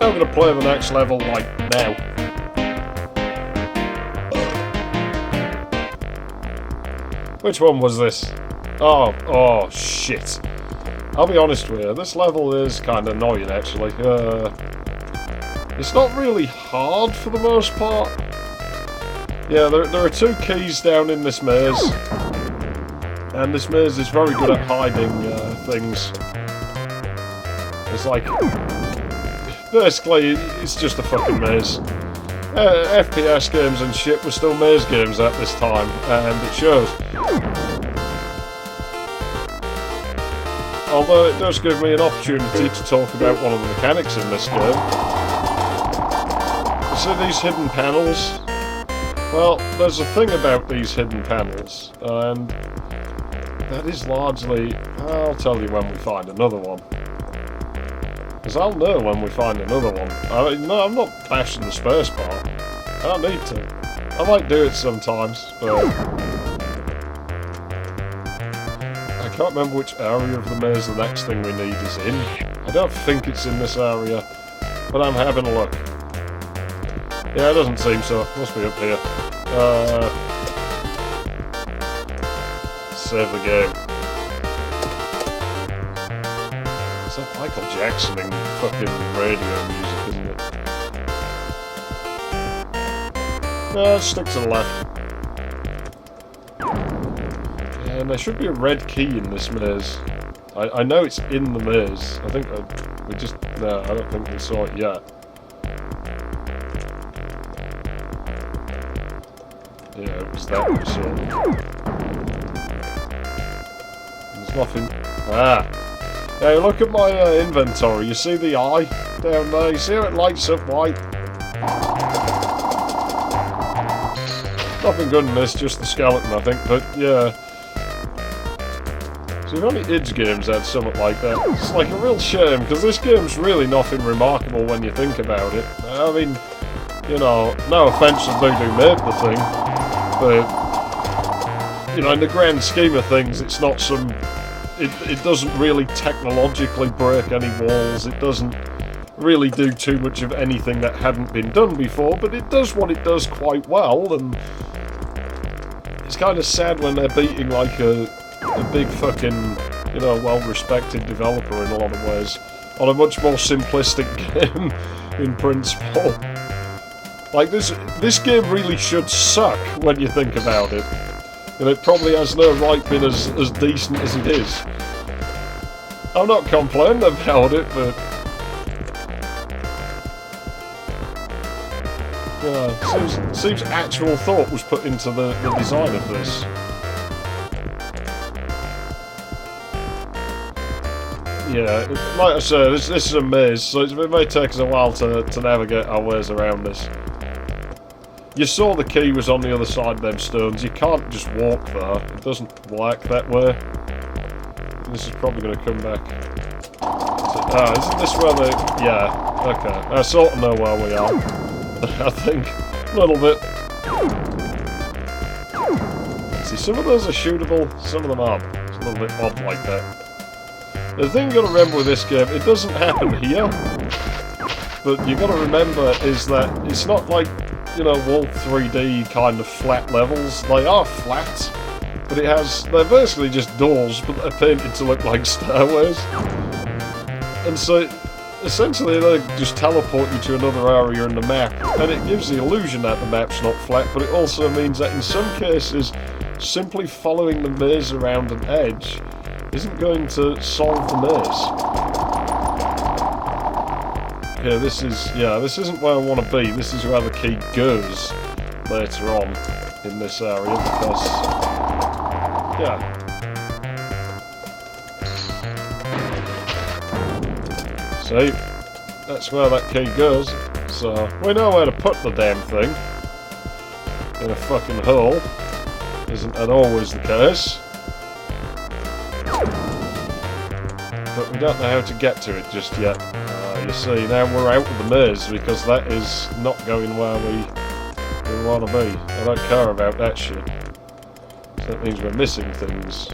I'm going to play the next level, like, now. Which one was this? Oh, shit. I'll be honest with you, this level is kind of annoying, actually. It's not really hard for the most part. Yeah, there are 2 keys down in this maze. And this maze is very good at hiding things. It's like... Basically, it's just a fucking maze. FPS games and shit were still maze games at this time, and it shows. Although it does give me an opportunity to talk about one of the mechanics in this game. You see these hidden panels? Well, there's a thing about these hidden panels, and that is largely... I'll tell you when we find another one. Because I'll know when we find another one. I mean, no, I'm not bashing the space bar. I don't need to. I might do it sometimes, but... I can't remember which area of the maze the next thing we need is in. I don't think it's in this area, but I'm having a look. Yeah, it doesn't seem so. Must be up here. Save the game. It's like Michael Jackson-ing fucking radio music, isn't it? No, let's stick to the left. And there should be a red key in this maze. I know it's in the maze. I think we just... No, I don't think we saw it yet. Yeah, it was that we saw. There's nothing... Ah! Yeah, look at my inventory. You see the eye down there? You see how it lights up white? Nothing good in this, just the skeleton, I think. But, yeah... So if only id games had something like that. It's like a real shame, because this game's really nothing remarkable when you think about it. I mean, you know, no offence to Voodoo made the thing, but, you know, in the grand scheme of things, it's not some... It doesn't really technologically break any walls, it doesn't really do too much of anything that hadn't been done before, but it does what it does quite well, and it's kind of sad when they're beating, like, a big fucking, you know, well-respected developer in a lot of ways, on a much more simplistic game, in principle. Like, this game really should suck, when you think about it. And it probably has no right being as decent as it is. I'm not complaining about it, but... Yeah, seems actual thought was put into the design of this. Yeah, like I said, this is a maze, so it may take us a while to navigate our ways around this. You saw the key was on the other side of them stones. You can't just walk there. It doesn't work that way. This is probably going to come back. Isn't this where they... Yeah, okay. I sort of know where we are. I think. A little bit. See, some of those are shootable, some of them aren't. It's a little bit odd like that. The thing you got to remember with this game, it doesn't happen here. But you got to remember is that it's not like, you know, all 3D kind of flat levels. They are flat, but they're basically just doors, but they're painted to look like stairways. And so, essentially, they just teleport you to another area in the map, and it gives the illusion that the map's not flat, but it also means that in some cases, simply following the maze around an edge isn't going to solve the maze. Yeah, this isn't where I want to be. This is where the key goes later on in this area, because, yeah. See, that's where that key goes. So, we know where to put the damn thing. In a fucking hole. Isn't that always the case? But we don't know how to get to it just yet. You see, now we're out of the maze because that is not going where we want to be. I don't care about that shit. So that means we're missing things.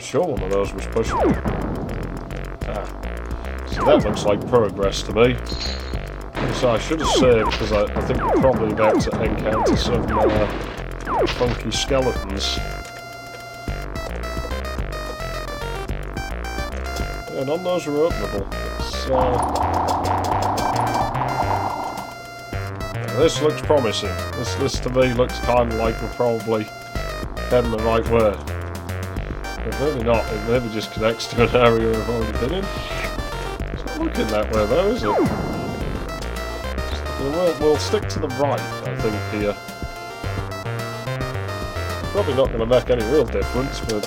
sure one of those was pushing me. Ah. So that looks like progress to me. So I should have saved, because I think we're probably about to encounter some funky skeletons. Yeah, none of those are openable. This looks promising. This to me looks kind of like we're probably heading the right way. But maybe not. It maybe just connects to an area I've already been in. It's not looking that way though, is it? We'll stick to the right, I think, here. Probably not going to make any real difference, but...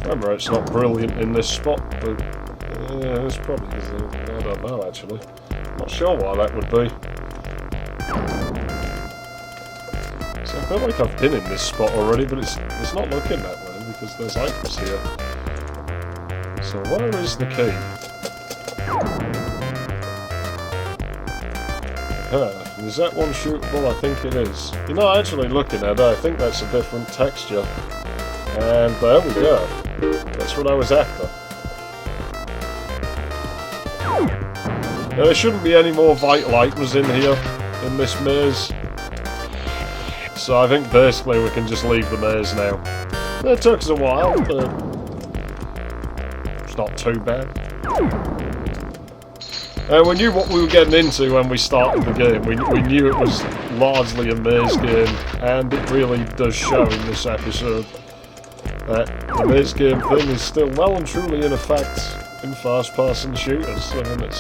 Remember, it's not brilliant in this spot, but... it's probably because I don't know, actually. Not sure why that would be. So I feel like I've been in this spot already, but it's not looking that way, because there's items here. So where is the key? Is that one shootable? I think it is. You know, actually looking at it, I think that's a different texture. And there we go. That's what I was after. Now, there shouldn't be any more vital items in here, in this maze. So I think basically we can just leave the maze now. It took us a while, but it's not too bad. We knew what we were getting into when we started the game. We knew it was largely a maze game, and it really does show in this episode that the maze game thing is still well and truly in effect in first-person shooters. I mean,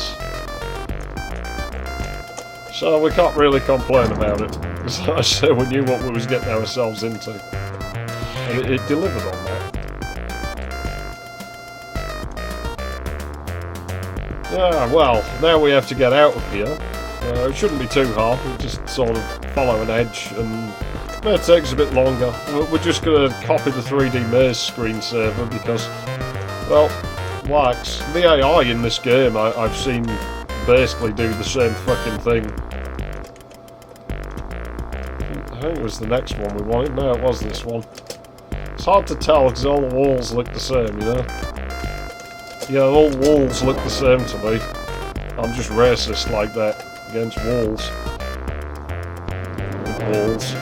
so we can't really complain about it. As I say, we knew what we was getting ourselves into, and it delivered on that. Yeah, well, now we have to get out of here. It shouldn't be too hard, we'll just sort of follow an edge, and it takes a bit longer. We're just going to copy the 3D maze screensaver because, well, wax. The AI in this game I've seen basically do the same fucking thing. I think it was the next one we wanted. No, it was this one. It's hard to tell because all the walls look the same, you know? Yeah, all walls look the same to me. I'm just racist like that, against walls. Walls.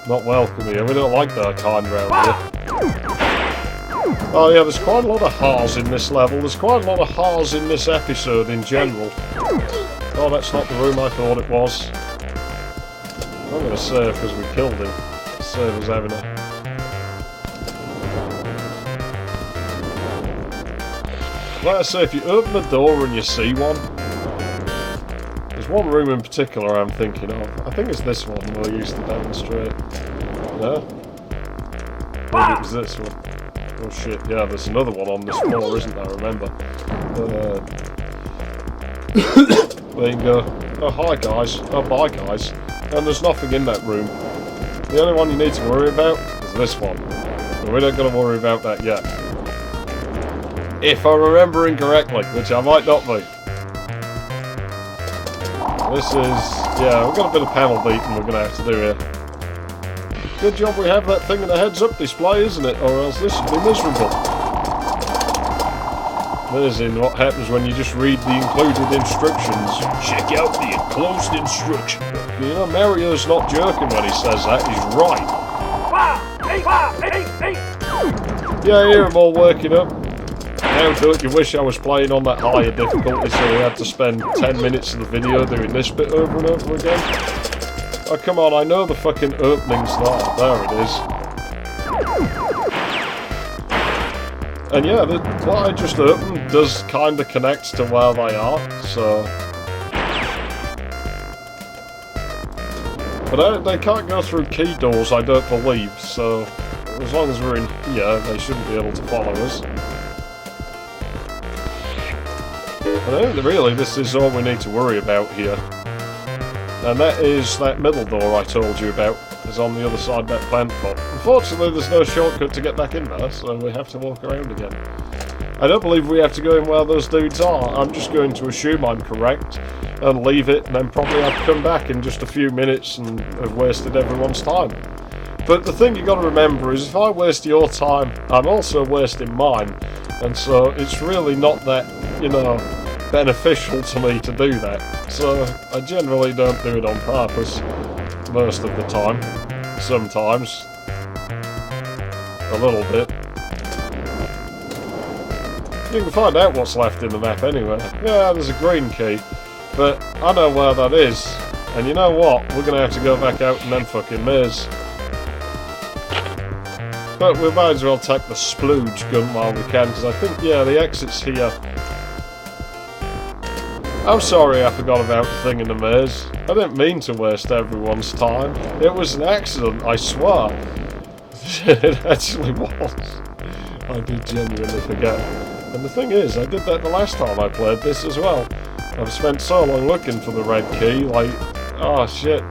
Not welcome here, we don't like that kind round here. Oh yeah, there's quite a lot of ha's in this level, there's quite a lot of ha's in this episode in general. Oh, that's not the room I thought it was. I'm gonna save because we killed him. Save us having a... Like I say, if you open the door and you see one, there's one room in particular I'm thinking of. I think it's this one we'll use to demonstrate. No? Maybe it was this one. Oh shit, yeah, there's another one on this floor, isn't there, remember? There you go. Oh, hi guys. Oh, bye guys. And there's nothing in that room. The only one you need to worry about is this one. But we're not going to worry about that yet. If I'm remembering correctly, which I might not be. This is... yeah, we've got a bit of panel beating we're going to have to do here. Good job we have that thing in the heads-up display, isn't it? Or else this would be miserable. Amazing what happens when you just read the included instructions. Check out the enclosed instruction. You know, Mario's not joking when he says that, he's right. Yeah, I hear them all working up. Now don't you wish I was playing on that higher difficulty so we had to spend 10 minutes of the video doing this bit over and over again? Oh come on, I know the fucking opening's there. There it is. And yeah, what I just opened does kinda connect to where they are, so... But they can't go through key doors, I don't believe, so... As long as we're in here, they shouldn't be able to follow us. I think really this is all we need to worry about here. And that is that middle door I told you about, is on the other side of that plant pot. Unfortunately there's no shortcut to get back in there, so we have to walk around again. I don't believe we have to go in where those dudes are. I'm just going to assume I'm correct and leave it, and then probably have to come back in just a few minutes and have wasted everyone's time. But the thing you got to remember is if I waste your time, I'm also wasting mine. And so it's really not that, you know, beneficial to me to do that. So I generally don't do it on purpose most of the time. Sometimes. A little bit. You can find out what's left in the map anyway. Yeah, there's a green key. But I know where that is. And you know what? We're going to have to go back out in them fucking maze. But we might as well take the splooge gun while we can, because I think, yeah, the exit's here. I'm sorry I forgot about the thing in the maze. I didn't mean to waste everyone's time. It was an accident, I swear. It actually was. I did genuinely forget. And the thing is, I did that the last time I played this as well. I've spent so long looking for the red key, like, oh shit,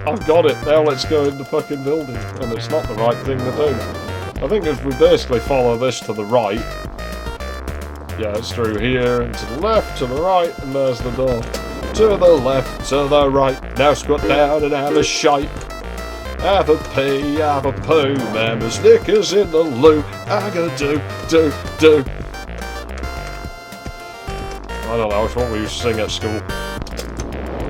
I've got it, now let's go in the fucking building. And it's not the right thing to do. I think if we basically follow this to the right, yeah, it's through here, and to the left, to the right, and there's the door. To the left, to the right, now squat down and have a shite. Have a pee, have a poo, mama's knickers in the loo, I gotta do. I don't know, it's what we used to sing at school.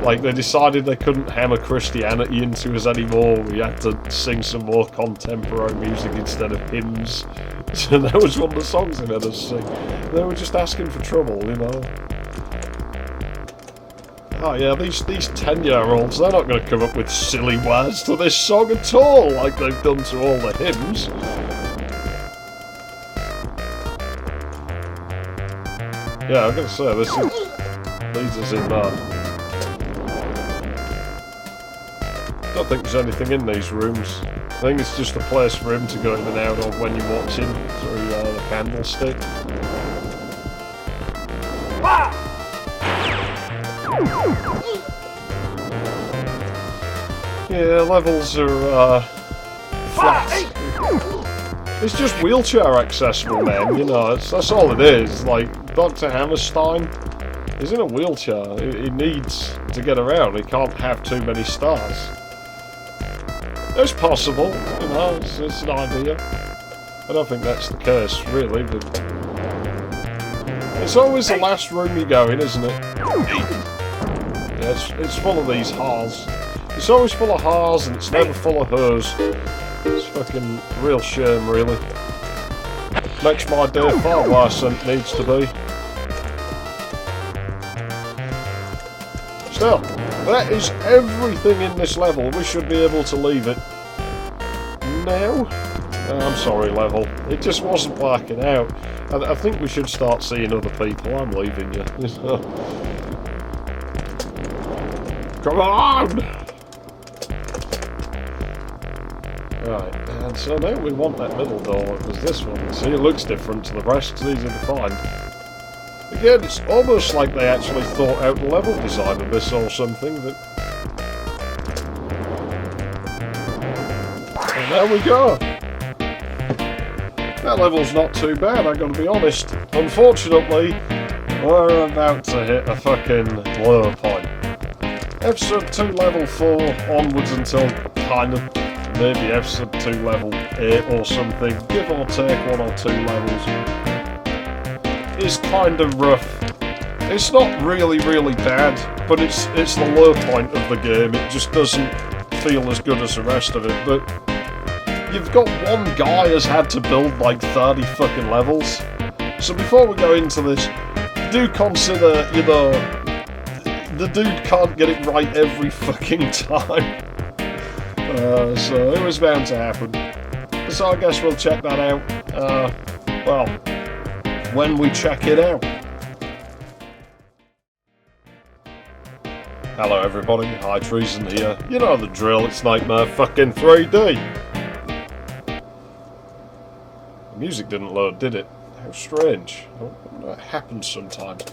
Like, they decided they couldn't hammer Christianity into us anymore, we had to sing some more contemporary music instead of hymns. And that was one of the songs they made us sing. They were just asking for trouble, you know. Oh yeah, these 10-year-olds, they're not going to come up with silly words to this song at all, like they've done to all the hymns. Yeah, I'm going to say, this leads us in there. I don't think there's anything in these rooms. I think it's just a place for him to go in and out of when you're watching through the candlestick. Yeah, levels are flat. It's just wheelchair accessible, man, you know, that's all it is. Like, Dr. Hammerstein is in a wheelchair. He needs to get around. He can't have too many stars. It's possible, you know, it's an idea. I don't think that's the case, really, but... It's always the last room you go in, isn't it? Yeah, it's full of these ha's. It's always full of ha's and it's never full of hers. It's fucking real shame, really. Makes my day far worse than it needs to be. Still, that is everything in this level. We should be able to leave it now. I'm sorry, level. It just wasn't working out. I think we should start seeing other people. I'm leaving you. Come on! Right, and so now we want that middle door. It was this one. See, it looks different to the rest. It's easier to find. Again, it's almost like they actually thought out the level design of this or something, but... And there we go! That level's not too bad, I gotta be honest. Unfortunately, we're about to hit a fucking low point. Episode 2 level 4 onwards until kind of maybe episode 2 level 8 or something, give or take 1 or 2 levels, is kind of rough. It's not really bad, but it's the low point of the game. It just doesn't feel as good as the rest of it, but you've got one guy has had to build like 30 fucking levels. So before we go into this, do consider, you know, the dude can't get it right every fucking time. So it was bound to happen. So I guess we'll check that out, well, when we check it out. Hello everybody, High Treason here. You know the drill, it's Nitemare fucking 3D. The music didn't load, did it? How strange. I wonder what happens sometimes.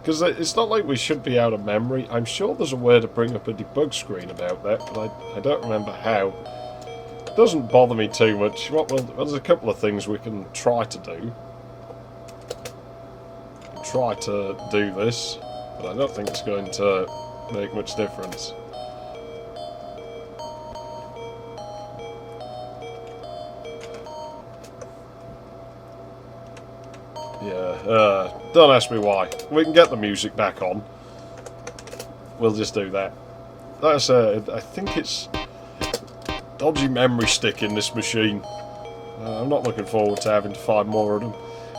Because it's not like we should be out of memory. I'm sure there's a way to bring up a debug screen about that, but I don't remember how. It doesn't bother me too much. Well, there's a couple of things we can try to do. Try to do this, but I don't think it's going to make much difference. Yeah, don't ask me why. We can get the music back on. We'll just do that. That's I think it's dodgy memory stick in this machine. I'm not looking forward to having to find more of them.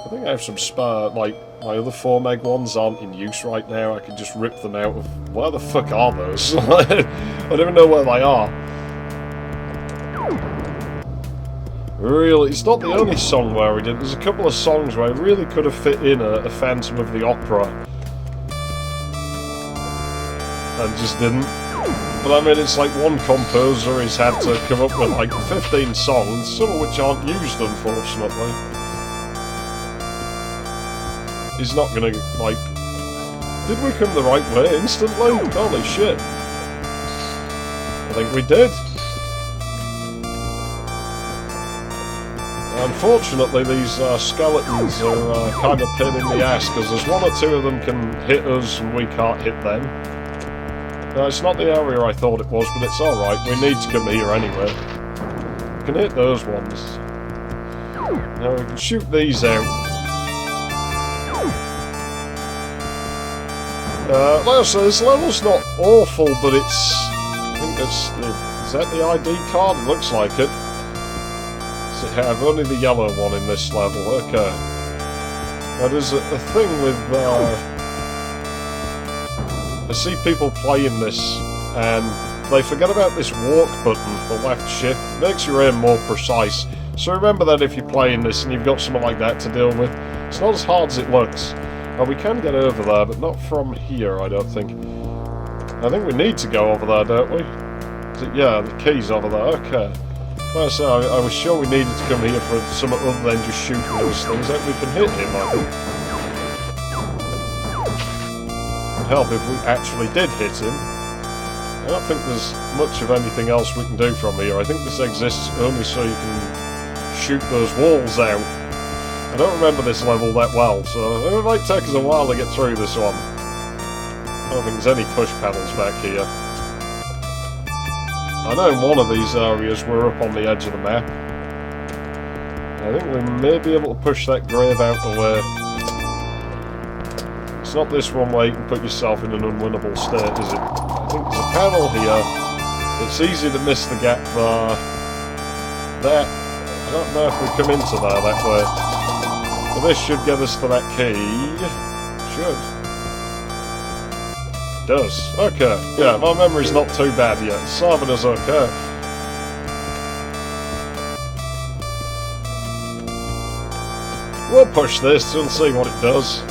I think I have some spare, like, my other 4 meg ones aren't in use right now. I can just rip them out of... Where the fuck are those? I don't even know where they are. Really, it's not the only song where we did. There's a couple of songs where I really could have fit in a Phantom of the Opera. And just didn't. But I mean, it's like one composer has had to come up with like 15 songs, some of which aren't used, unfortunately. He's not gonna, like... Did we come the right way instantly? Holy shit. I think we did. Unfortunately, these skeletons are kind of pain in the ass, because there's 1 or 2 of them can hit us and we can't hit them. No, it's not the area I thought it was, but it's alright. We need to come here anyway. We can hit those ones. Now we can shoot these out. Like I say, this level's not awful, but it's... I think it's... Is that the ID card? It looks like it. So yeah, I've only the yellow one in this level. Okay. Now there's a thing with... I see people playing this, and they forget about this walk button, the left shift. It makes your aim more precise. So remember that if you're playing this and you've got something like that to deal with. It's not as hard as it looks. Well, we can get over there, but not from here, I don't think. I think we need to go over there, don't we? Is it, yeah, the key's over there. Okay. Well, so I was sure we needed to come here for something other than just shooting those things. That we can hit him, I think. It'd help if we actually did hit him. I don't think there's much of anything else we can do from here. I think this exists only so you can shoot those walls out. I don't remember this level that well, so it might take us a while to get through this one. I don't think there's any push panels back here. I know in one of these areas we're up on the edge of the map. I think we may be able to push that grave out the way. It's not this one where you can put yourself in an unwinnable state, is it? I think there's a panel here. It's easy to miss the gap there. There. I don't know if we come into there that way. But this should get us to that key. Should. It does. Okay. Yeah, my memory's not too bad yet. It's serving us okay. We'll push this and see what it does.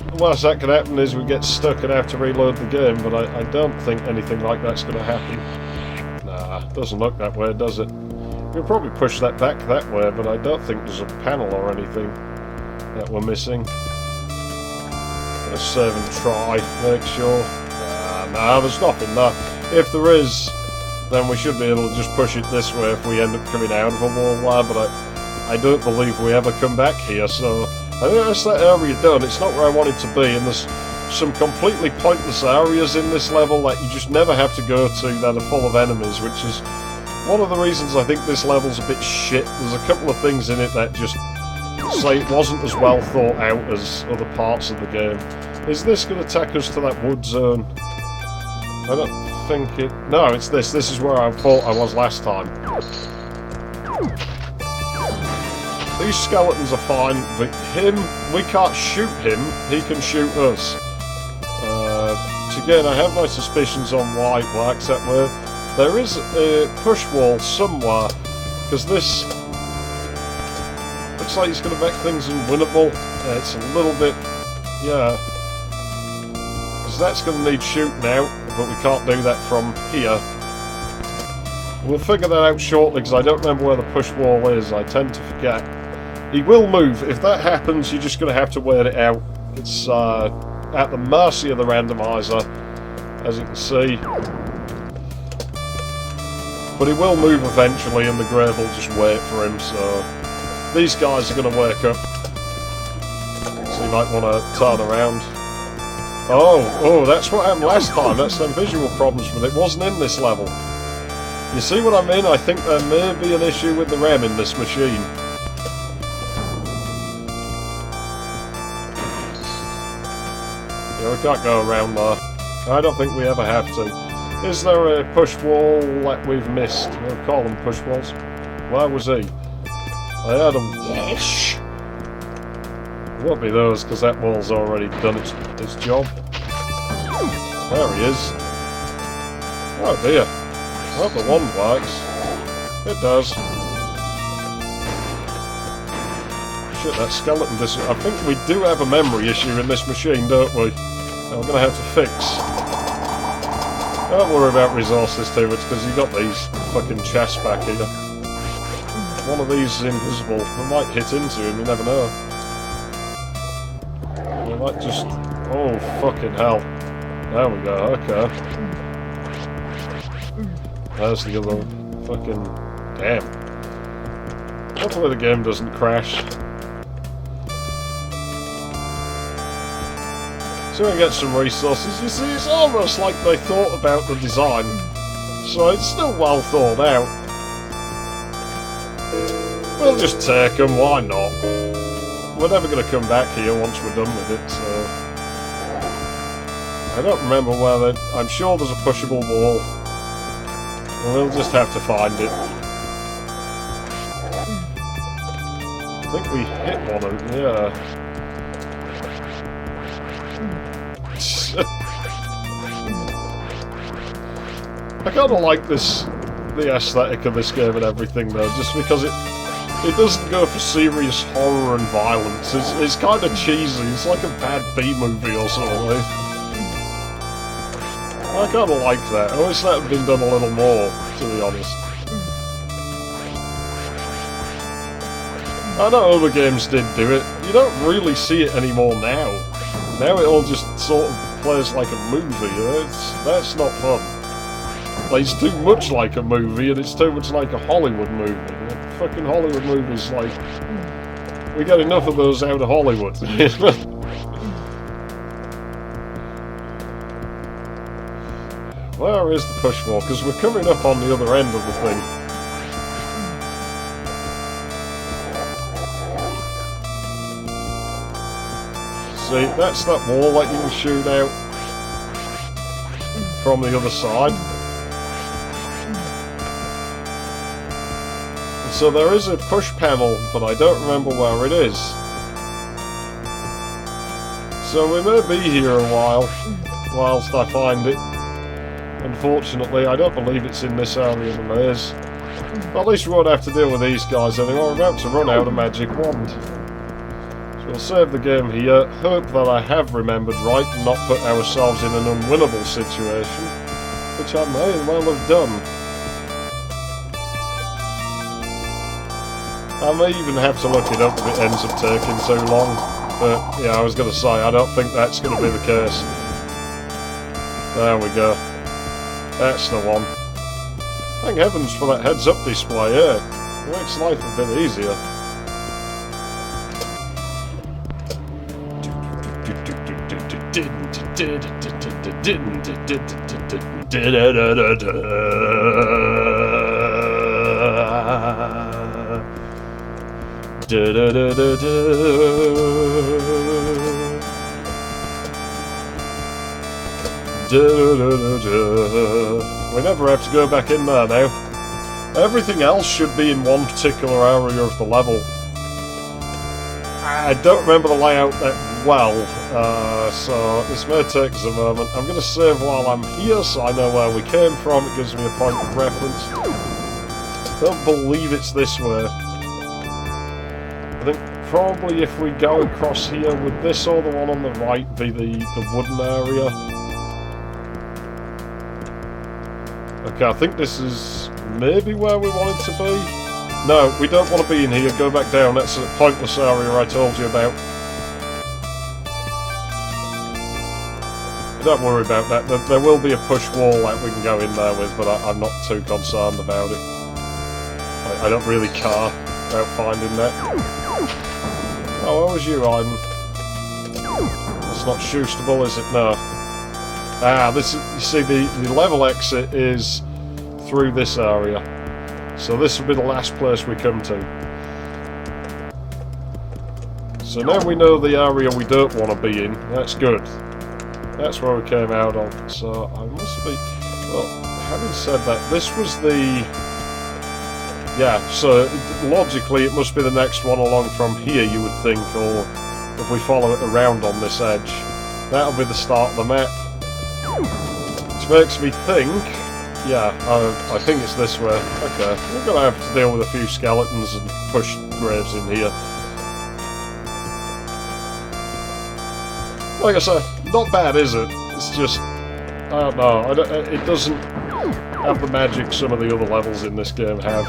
The worst that could happen is we get stuck and have to reload the game, but I don't think anything like that's going to happen. Nah, doesn't look that way, does it? We'll probably push that back that way, but I don't think there's a panel or anything that we're missing. Gonna save and try, make sure. Nah, there's nothing there. If there is, then we should be able to just push it this way if we end up coming out of a wall there, but I don't believe we ever come back here, so I think that's that area done. It's not where I want it to be, and there's some completely pointless areas in this level that you just never have to go to that are full of enemies, which is one of the reasons I think this level's a bit shit. There's a couple of things in it that just say it wasn't as well thought out as other parts of the game. Is this going to take us to that wood zone? I don't think it... No, it's this. This is where I thought I was last time. These skeletons are fine, but him, we can't shoot him. He can shoot us. Again, I have my suspicions on why it works that way. There is a push wall somewhere, because this looks like it's going to make things unwinnable. It's a little bit, yeah, because that's going to need shooting out, but we can't do that from here. We'll figure that out shortly, because I don't remember where the push wall is. I tend to forget. He will move. If that happens, you're just going to have to wait it out. It's at the mercy of the randomizer, as you can see. But he will move eventually, and the grave will just wait for him, so these guys are going to wake up. So you might want to turn around. Oh, that's what happened last time. That's them visual problems, but it wasn't in this level. You see what I mean? I think there may be an issue with the RAM in this machine. we can't go around there. I don't think we ever have to. Is there a push wall that we've missed? We'll call them push walls. Where was he? I heard him. Yes! It won't be those, because that wall's already done its job. There he is. Oh dear. I hope the one works. It does. Shit, that skeleton I think we do have a memory issue in this machine, don't we? That we're going to have to fix. Don't worry about resources too much, because you've got these fucking chests back here. One of these is invisible. We might hit into him, you never know. We might just... Oh, fucking hell. There we go, okay. There's the other fucking... Damn. Hopefully the game doesn't crash. So we get some resources. You see, it's almost like they thought about the design. So it's still well thought out. We'll just take them, why not? We're never going to come back here once we're done with it, so... I don't remember where they... I'm sure there's a pushable wall. We'll just have to find it. I think we hit one of them, yeah. I kind of like the aesthetic of this game and everything though, just because it doesn't go for serious horror and violence. It's kind of cheesy. It's like a bad B-movie or something. I kind of like that. I wish that had been done a little more, to be honest. I know other games did do it. You don't really see it anymore now. Now it all just sort of plays like a movie. That's not fun. It plays too much like a movie, and it's too much like a Hollywood movie. Fucking Hollywood movies, like... We get enough of those out of Hollywood. Where is the push wall? Because we're coming up on the other end of the thing. See, that's that wall that you can shoot out from the other side. So there is a push panel, but I don't remember where it is. So we may be here a while, whilst I find it. Unfortunately, I don't believe it's in this area of the maze. But at least we won't have to deal with these guys anymore. We're about to run out of magic wand. So we'll save the game here. Hope that I have remembered right and not put ourselves in an unwinnable situation. Which I may as well have done. I may even have to look it up if it ends up taking too long. But, yeah, I was going to say, I don't think that's going to be the case. There we go. That's the one. Thank heavens for that heads-up display, yeah. It makes life a bit easier. We never have to go back in there now. Everything else should be in one particular area of the level. I don't remember the layout that well, so this may take us a moment. I'm going to save while I'm here so I know where we came from. It gives me a point of reference. I don't believe it's this way. I think probably if we go across here, would this or the one on the right be the wooden area? Okay, I think this is maybe where we want it to be. No, we don't want to be in here. Go back down. That's a pointless area I told you about. Don't worry about that. There will be a push wall that we can go in there with, but I'm not too concerned about it. I don't really care about finding that. Oh, what was you hiding? It's not shoostable, is it? No. Ah, this is, you see, the level exit is through this area. So this will be the last place we come to. So now we know the area we don't want to be in. That's good. That's where we came out of. So I must be... Well, having said that, this was the... Yeah, so logically it must be the next one along from here, you would think, or if we follow it around on this edge, that'll be the start of the map. Which makes me think... Yeah, I think it's this way. Okay, we're going to have to deal with a few skeletons and push graves in here. Like I said, not bad, is it? It's just... I don't know. It doesn't have the magic some of the other levels in this game have.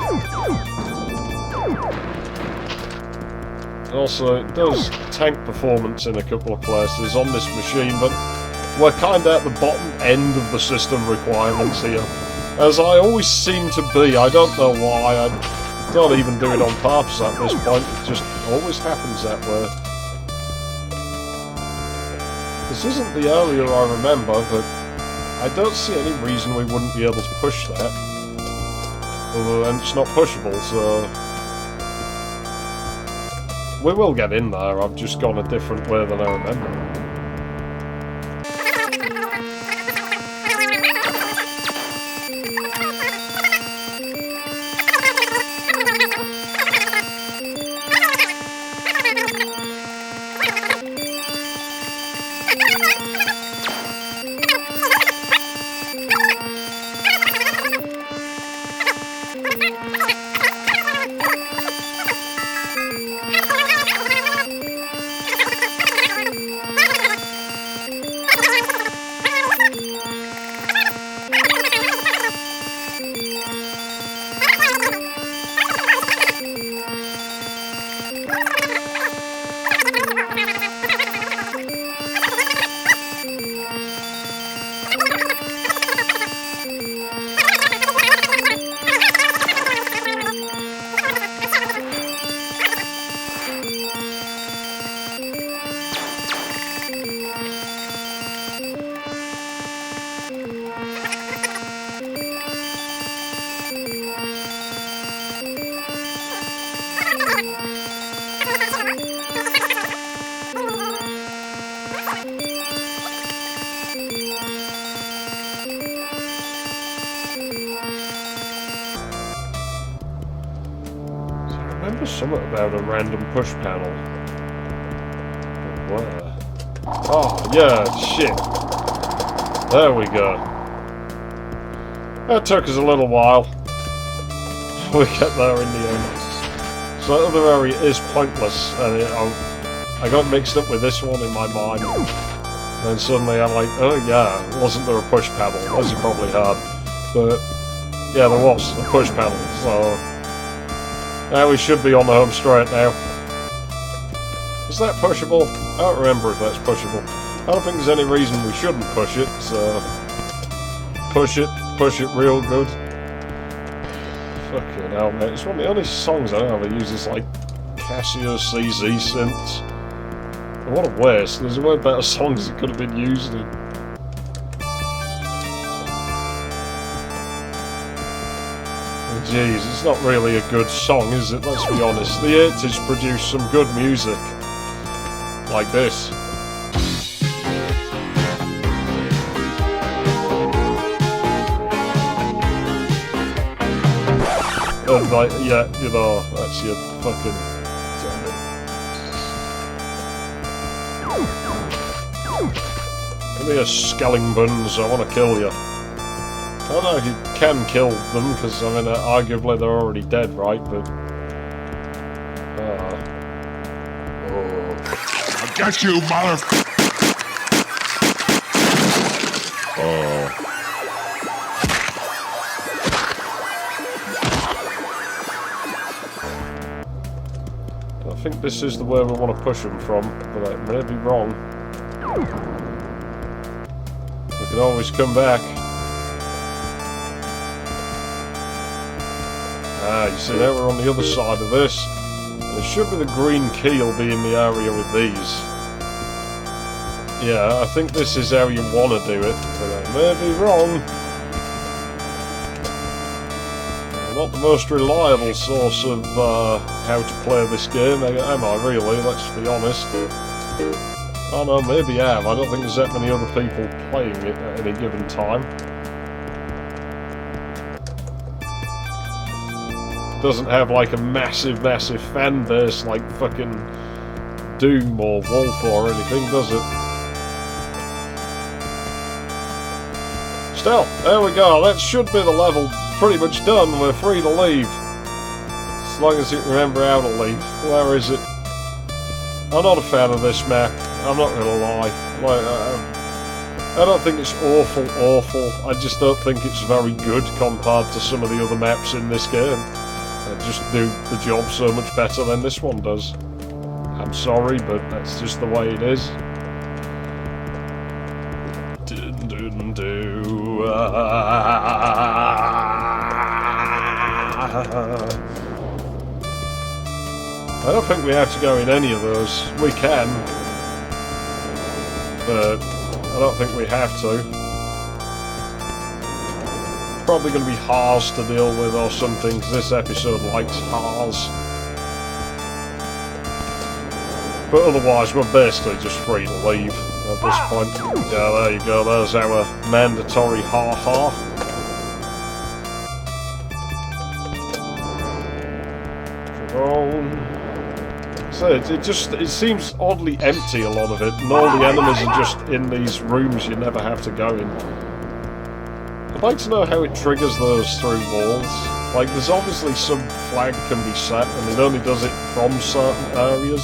Also, it does tank performance in a couple of places on this machine, but we're kind of at the bottom end of the system requirements here. As I always seem to be. I don't know why. I don't even do it on purpose at this point. It just always happens that way. This isn't the area I remember, but I don't see any reason we wouldn't be able to push that. And it's not pushable, so... We will get in there, I've just gone a different way than I remember. Something about a random push panel. Where? Oh, yeah, shit. There we go. That took us a little while. We get there in the end. So that other area is pointless, and I got mixed up with this one in my mind. And then suddenly I'm like, oh yeah, wasn't there a push panel? As you probably heard. But, yeah, there was a push panel, so... Now we should be on the home straight now. Is that pushable? I don't remember if that's pushable. I don't think there's any reason we shouldn't push it, so... Push it real good. Fucking hell, mate. It's one of the only songs I know that uses, like, Casio CZ synths. And what a waste. There's way better songs that could have been used in. Jeez, it's not really a good song, is it? Let's be honest. The 80s produced some good music. Like this. And like, yeah, you know, that's your fucking... Damn it. Give me a skeletons, I want to kill you. I don't know if you can kill them, because, I mean, arguably they're already dead, right, but... I got you, mother... I think this is the way we want to push them from, but I may be wrong. We can always come back. Ah, you see, now we're on the other side of this. There should be the green key will be in the area with these. Yeah, I think this is how you want to do it, but I may be wrong. Not the most reliable source of how to play this game, am I really? Let's be honest. Oh no, maybe I have. I don't think there's that many other people playing it at any given time. Doesn't have like a massive fan base like fucking Doom or Wolf or anything, does it? Still, there we go. That should be the level pretty much done. We're free to leave. As long as you remember how to leave. Where is it? I'm not a fan of this map. I'm not gonna lie. Like, I don't think it's awful. I just don't think it's very good compared to some of the other maps in this game. They just do the job so much better than this one does. I'm sorry, but that's just the way it is. I don't think we have to go in any of those. We can, but I don't think we have to. Probably going to be Haas to deal with or something, because this episode likes Haas. But otherwise, we're basically just free to leave at this point. Yeah, there you go. There's our mandatory ha-ha. So it seems oddly empty, a lot of it, and all the enemies are just in these rooms you never have to go in. I'd like to know how it triggers those through walls. Like, there's obviously some flag can be set, and it only does it from certain areas.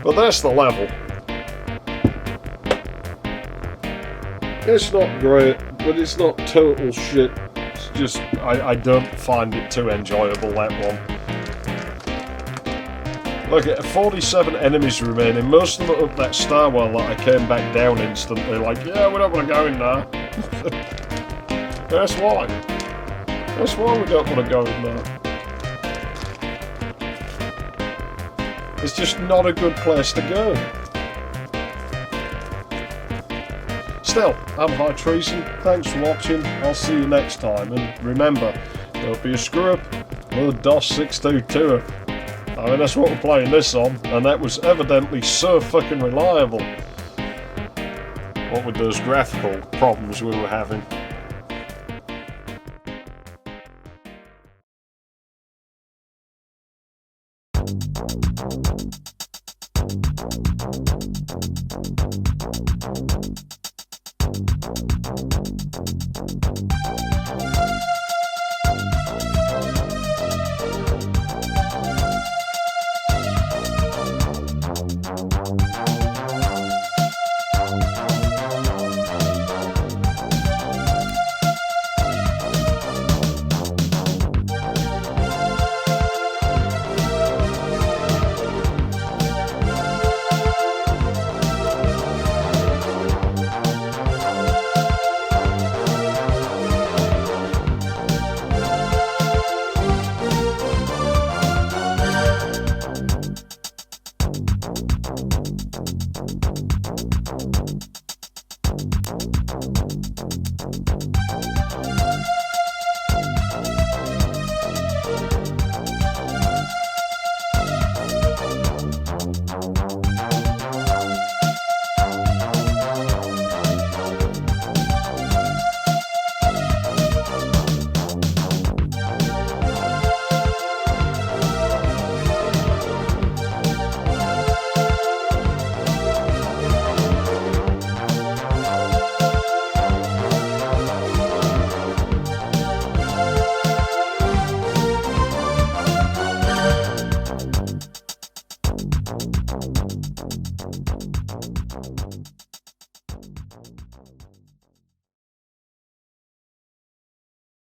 But that's the level. It's not great, but it's not total shit. It's just, I don't find it too enjoyable, that one. Look, at 47 enemies remaining, most of them are up that stairwell that I came back down instantly, like, yeah, we're not going to go in there. That's why. That's why we don't want to go in there. It's just not a good place to go. Still, I'm High Treason, thanks for watching, I'll see you next time, and remember, don't be a screw-up, load DOS 622. I mean, that's what we're playing this on, and that was evidently so fucking reliable. What with those graphical problems we were having.